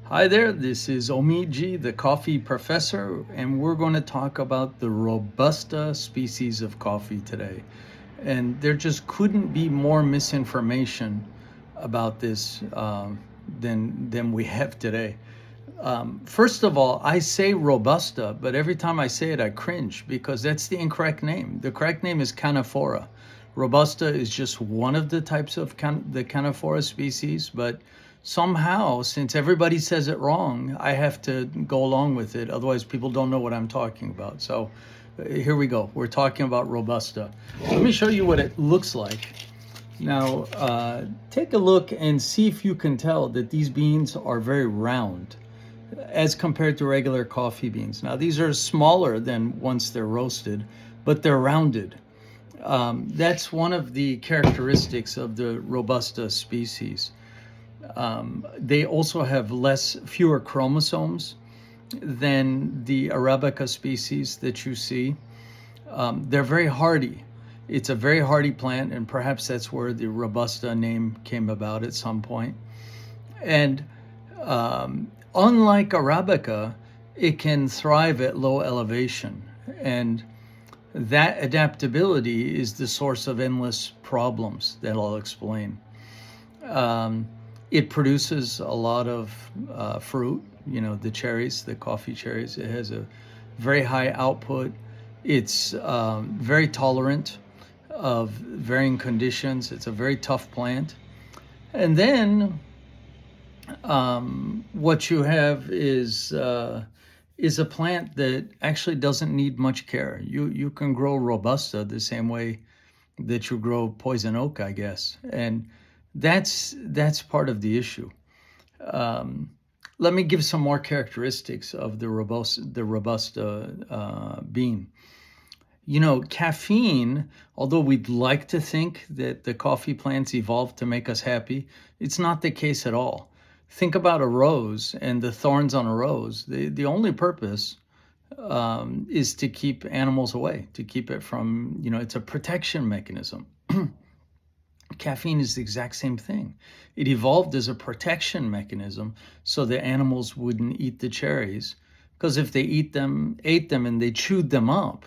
Hi there, this is Omid G, the coffee professor, and we're going to talk about the Robusta species of coffee today. And there just couldn't be more misinformation about this than we have today. First of all, I say Robusta, but every time I say it, I cringe because that's the incorrect name. The correct name is Canephora. Robusta is just one of the types of the Canephora species, but somehow, since everybody says it wrong, I have to go along with it. Otherwise, people don't know what I'm talking about. So here we go. We're talking about Robusta. Let me show you what it looks like. Now, take a look and see if you can tell that these beans are very round as compared to regular coffee beans. Now, these are smaller than once they're roasted, but they're rounded. That's one of the characteristics of the Robusta species. They also have fewer chromosomes than the Arabica species that you see. They're very hardy. It's a very hardy plant, and perhaps that's where the Robusta name came about at some point. And unlike Arabica, it can thrive at low elevation. And that adaptability is the source of endless problems that I'll explain. It produces a lot of fruit, the cherries, the coffee cherries. It has a very high output. It's very tolerant of varying conditions. It's a very tough plant. And then what you have is a plant that actually doesn't need much care. You can grow Robusta the same way that you grow poison oak, I guess, and that's part of the issue. Let me give some more characteristics of the Robusta bean. Caffeine, although we'd like to think that the coffee plants evolved to make us happy, it's not the case at all. Think about a rose and the thorns on a rose. The only purpose is to keep animals away, to keep it from, it's a protection mechanism. Caffeine is the exact same thing. It evolved as a protection mechanism so the animals wouldn't eat the cherries, because if they ate them and they chewed them up,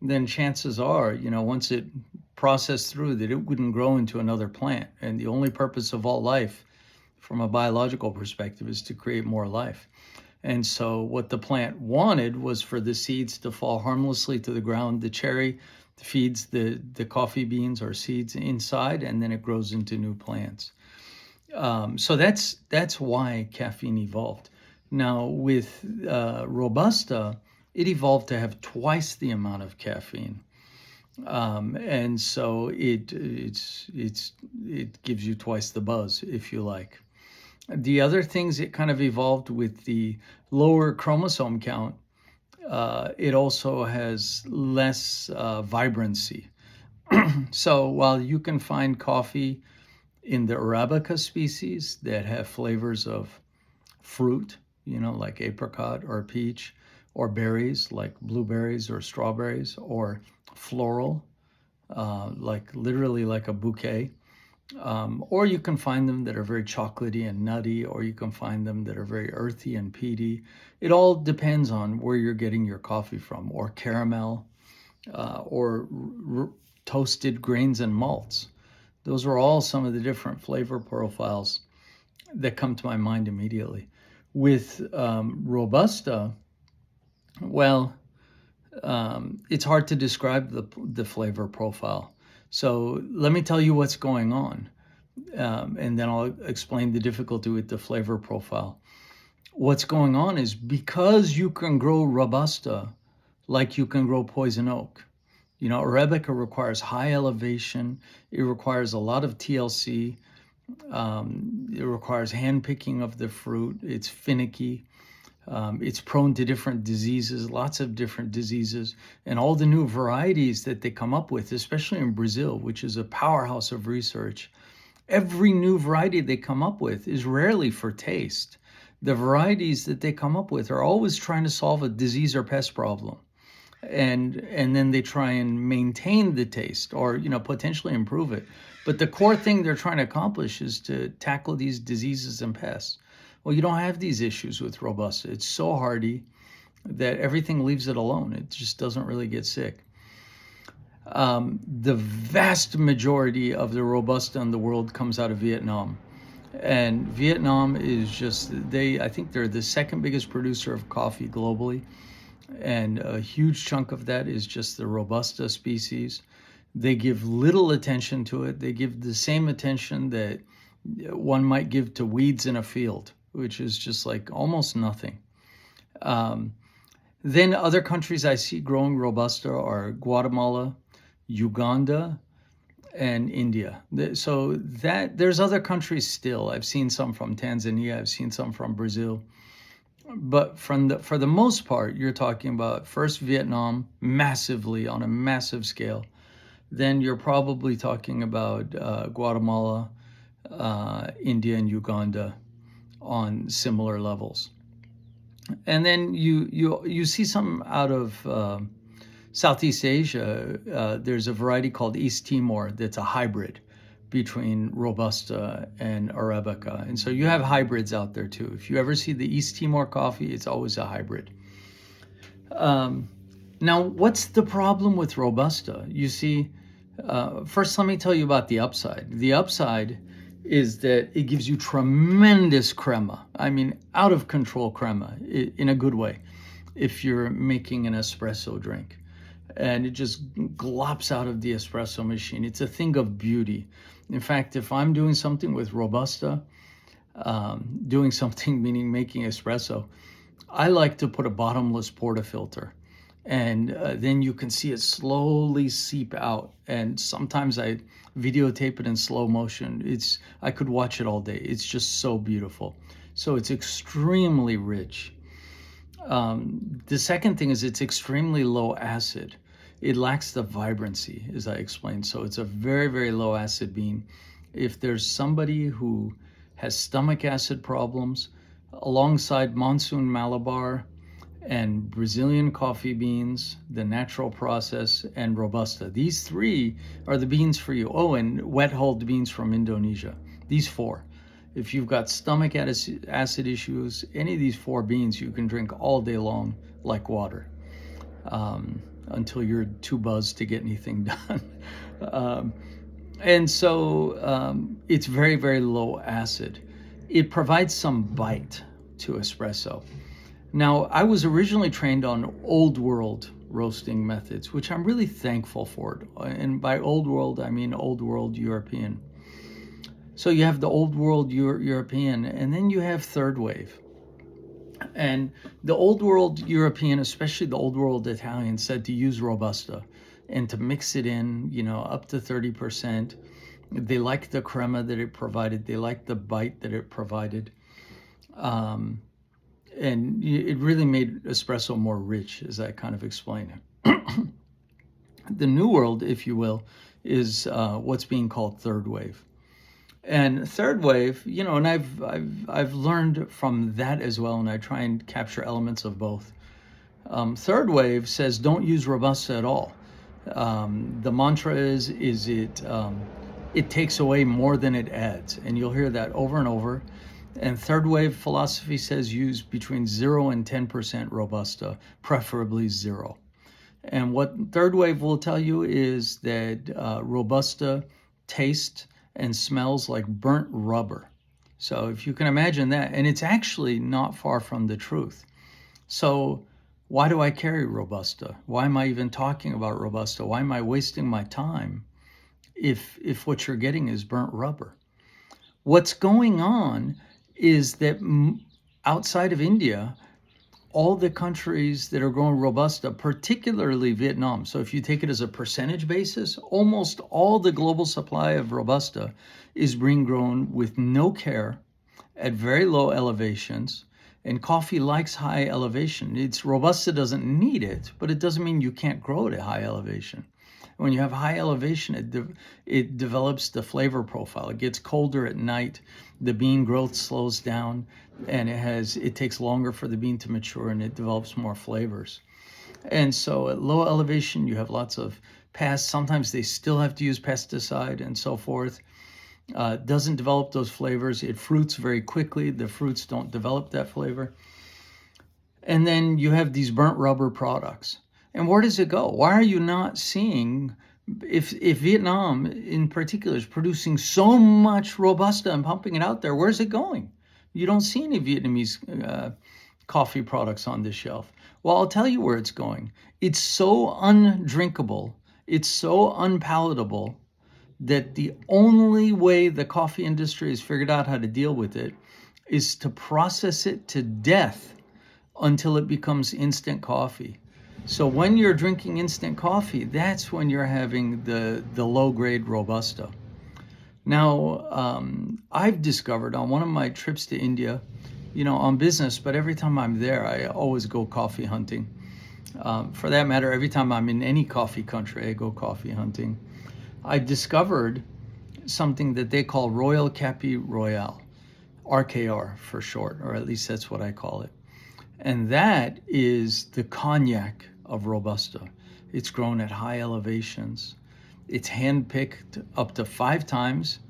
then chances are, once it processed through, that it wouldn't grow into another plant. And the only purpose of all life from a biological perspective is to create more life. And so what the plant wanted was for the seeds to fall harmlessly to the ground. The cherry feeds the coffee beans or seeds inside, and then it grows into new plants. So that's why caffeine evolved. Now with Robusta, it evolved to have twice the amount of caffeine, and so it gives you twice the buzz, if you like. The other things it kind of evolved with the lower chromosome count. It also has less vibrancy. So while you can find coffee in the Arabica species that have flavors of fruit, like apricot or peach, or berries like blueberries or strawberries, or floral, like literally like a bouquet. Or you can find them that are very chocolatey and nutty, or you can find them that are very earthy and peaty. It all depends on where you're getting your coffee from, or caramel, or toasted grains and malts. Those are all some of the different flavor profiles that come to my mind immediately. With Robusta, well, it's hard to describe the flavor profile. So let me tell you what's going on, and then I'll explain the difficulty with the flavor profile. What's going on is, because you can grow Robusta like you can grow poison oak. Arabica requires high elevation. It requires a lot of TLC. It requires hand picking of the fruit. It's finicky. It's prone to different diseases, lots of different diseases, and all the new varieties that they come up with, especially in Brazil, which is a powerhouse of research. Every new variety they come up with is rarely for taste. The varieties that they come up with are always trying to solve a disease or pest problem. And then they try and maintain the taste, or potentially improve it. But the core thing they're trying to accomplish is to tackle these diseases and pests. Well, you don't have these issues with Robusta. It's so hardy that everything leaves it alone. It just doesn't really get sick. The vast majority of the Robusta in the world comes out of Vietnam. And Vietnam is just, I think they're the second biggest producer of coffee globally. And a huge chunk of that is just the Robusta species. They give little attention to it. They give the same attention that one might give to weeds in a field, which is just like almost nothing. Then other countries I see growing Robusta are Guatemala, Uganda, and India. So that there's other countries still. I've seen some from Tanzania. I've seen some from Brazil. But for the most part, you're talking about first Vietnam massively on a massive scale. Then you're probably talking about Guatemala, India, and Uganda on similar levels. And then you see some out of Southeast Asia. There's a variety called East Timor that's a hybrid between Robusta and Arabica. And so you have hybrids out there too. If you ever see the East Timor coffee, it's always a hybrid. Now, what's the problem with Robusta? You see, first let me tell you about the upside. The upside is that it gives you tremendous crema. I mean, out of control crema in a good way if you're making an espresso drink. And it just glops out of the espresso machine. It's a thing of beauty. In fact, if I'm doing something with Robusta, doing something meaning making espresso, I like to put a bottomless portafilter. And then you can see it slowly seep out. And sometimes I videotape it in slow motion. I could watch it all day. It's just so beautiful. So it's extremely rich. The second thing is it's extremely low acid. It lacks the vibrancy, as I explained. So it's a very, very low acid bean. If there's somebody who has stomach acid problems, alongside Monsoon Malabar and Brazilian coffee beans, the natural process, and Robusta, these three are the beans for you. Oh, and wet hulled beans from Indonesia. These four. If you've got stomach acid issues, any of these four beans you can drink all day long like water. Until you're too buzzed to get anything done. And so it's very, very low acid. It provides some bite to espresso. Now, I was originally trained on old world roasting methods, which I'm really thankful for. And by old world, I mean old world European. So you have the old world European, and then you have third wave. And the old world European, especially the old world Italian, said to use Robusta and to mix it in, up to 30%. They liked the crema that it provided. They liked the bite that it provided. And it really made espresso more rich, as I kind of explained. The new world, if you will, is what's being called third wave. And third wave, and I've learned from that as well, and I try and capture elements of both. Third wave says don't use Robusta at all. The mantra is it takes away more than it adds, and you'll hear that over and over. And third wave philosophy says use between 0 and 10% Robusta, preferably 0. And what third wave will tell you is that Robusta tastes and smells like burnt rubber. So if you can imagine that, and it's actually not far from the truth. So why do I carry Robusta? Why am I even talking about Robusta? Why am I wasting my time if what you're getting is burnt rubber? What's going on is that outside of India, all the countries that are growing Robusta, particularly Vietnam, so if you take it as a percentage basis, almost all the global supply of Robusta is being grown with no care at very low elevations. And coffee likes high elevation. Robusta doesn't need it, but it doesn't mean you can't grow it at high elevation. When you have high elevation, it develops the flavor profile. It gets colder at night. The bean growth slows down, and it takes longer for the bean to mature, and it develops more flavors. And so at low elevation, you have lots of pests. Sometimes they still have to use pesticide and so forth. doesn't develop those flavors. It fruits very quickly. The fruits don't develop that flavor. And then you have these burnt rubber products. And where does it go? Why are you not seeing, if Vietnam in particular is producing so much Robusta and pumping it out there, where's it going? You don't see any Vietnamese coffee products on this shelf. Well, I'll tell you where it's going. It's so undrinkable, it's so unpalatable that the only way the coffee industry has figured out how to deal with it is to process it to death until it becomes instant coffee. So when you're drinking instant coffee, that's when you're having the low grade Robusta. Now, I've discovered on one of my trips to India, on business, but every time I'm there, I always go coffee hunting. For that matter, every time I'm in any coffee country, I go coffee hunting. I discovered something that they call Royal Capi Royale, RKR for short, or at least that's what I call it. And that is the cognac of Robusta. It's grown at high elevations. It's handpicked up to 5 times,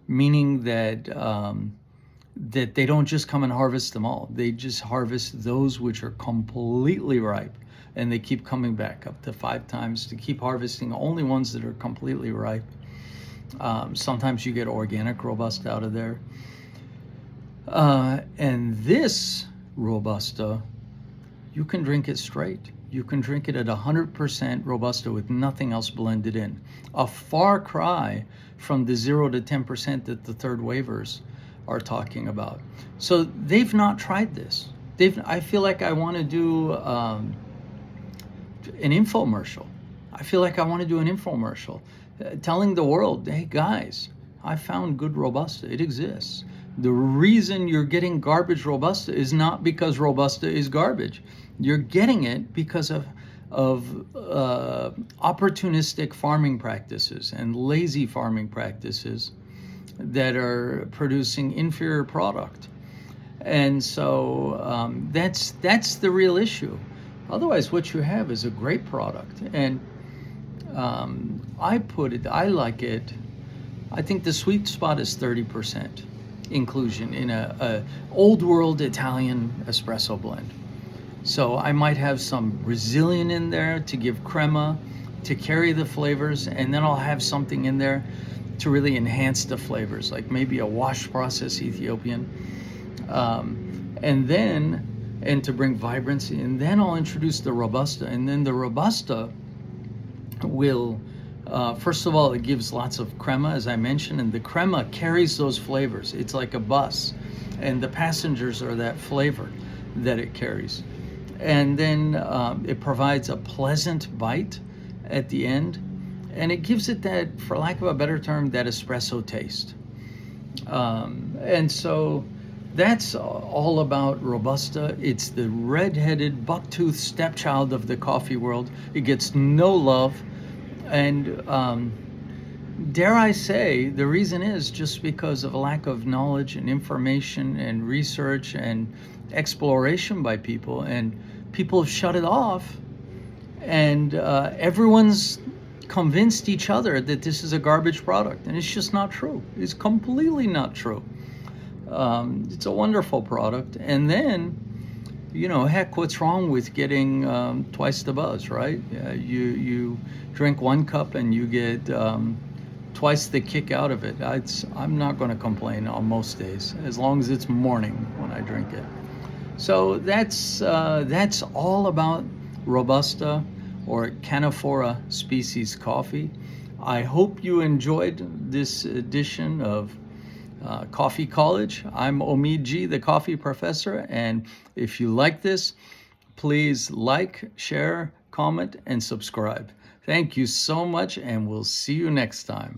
meaning that that they don't just come and harvest them all. They just harvest those which are completely ripe, and they keep coming back up to 5 times to keep harvesting only ones that are completely ripe. Sometimes you get organic Robusta out of there. And this Robusta, you can drink it straight. You can drink it at 100% Robusta with nothing else blended in. A far cry from the 0 to 10% that the third waivers are talking about. So they've not tried this. I feel like I want to do an infomercial. Telling the world, hey guys, I found good Robusta. It exists. The reason you're getting garbage Robusta is not because Robusta is garbage. You're getting it because of opportunistic farming practices and lazy farming practices that are producing inferior product. And so that's the real issue. Otherwise, what you have is a great product. And I like it, I think the sweet spot is 30% inclusion in a old world Italian espresso blend. So I might have some Brazilian in there to give crema, to carry the flavors, and then I'll have something in there to really enhance the flavors, like maybe a wash process Ethiopian, and to bring vibrancy. And then I'll introduce the Robusta, and then the Robusta will, first of all, it gives lots of crema, as I mentioned, and the crema carries those flavors. It's like a bus, and the passengers are that flavor that it carries. And then it provides a pleasant bite at the end, and it gives it that, for lack of a better term, that espresso taste. And so that's all about Robusta. It's the red-headed, buck-toothed stepchild of the coffee world. It gets no love. And dare I say, the reason is just because of a lack of knowledge and information and research and exploration by people. And people have shut it off. And everyone's convinced each other that this is a garbage product. And it's just not true. It's completely not true. It's a wonderful product. And then, heck, what's wrong with getting twice the buzz, right? You drink 1 cup and you get twice the kick out of it. I'm not going to complain on most days, as long as it's morning when I drink it. So that's all about Robusta or Canephora species coffee. I hope you enjoyed this edition of Coffee College. I'm Omid G, the coffee professor, and if you like this, please like, share, comment, and subscribe. Thank you so much, and we'll see you next time.